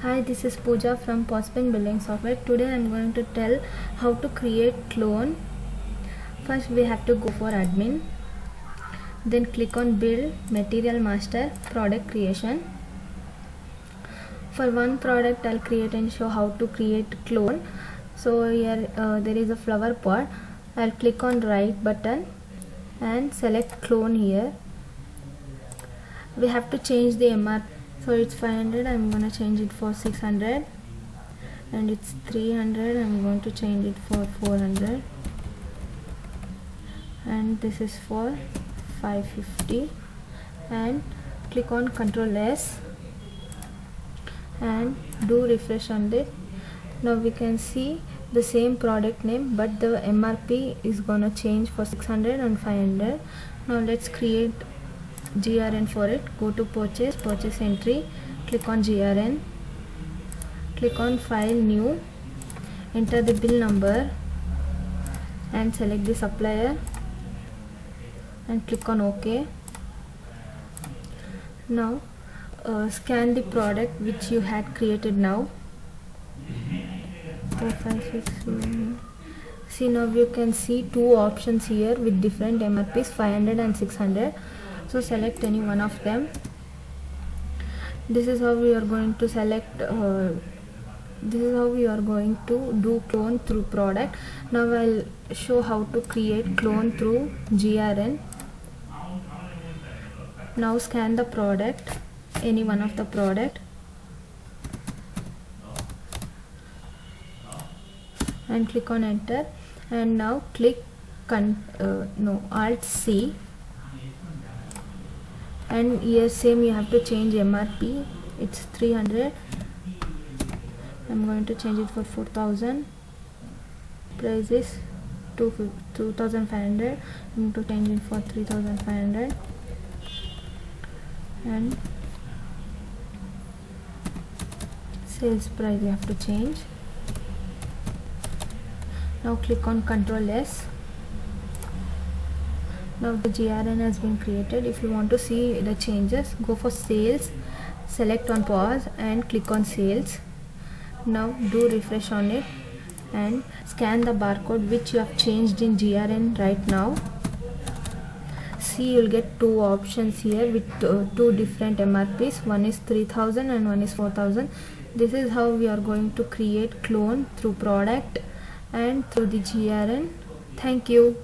Hi, this is Pooja from POSBean Billing Software. Today I am going to tell how to create clone. First we have to go for admin, then click on build, material master, product creation. For one product I'll create and show how to create clone. So here there is a flower pot. I'll click on right button and select clone here. We have to change the MRP. So it's 500, I'm gonna change it for 600, and it's 300, I'm going to change it for 400, and this is for 550, and click on Ctrl S and do refresh on it. Now we can see the same product name, but the MRP is gonna change for 600 and 500. Now let's create GRN for it. Go to purchase entry, click on GRN, click on file new, enter the bill number and select the supplier and click on OK. Now scan the product which you had created now. 4, 5, 6, 7. See, now you can see two options here with different MRPs, 500 and 600. So select any one of them. This is how we are going to select this is how we are going to do clone through product. Now I'll show how to create clone through GRN. Now scan the product, any one of the product, and click on enter, and now click Alt C, and here same you have to change MRP. It's 300, I'm going to change it for 4000. Price is 2500, I'm going to change it for 3500, and sales price you have to change. Now click on Ctrl S. Now the GRN has been created. If you want to see the changes, go for sales, select on pause and click on sales. Now do refresh on it and scan the barcode which you have changed in GRN right now. See, you'll get two options here with two different MRPs. One is 3000 and one is 4000. This is how we are going to create clone through product and through the GRN. Thank you.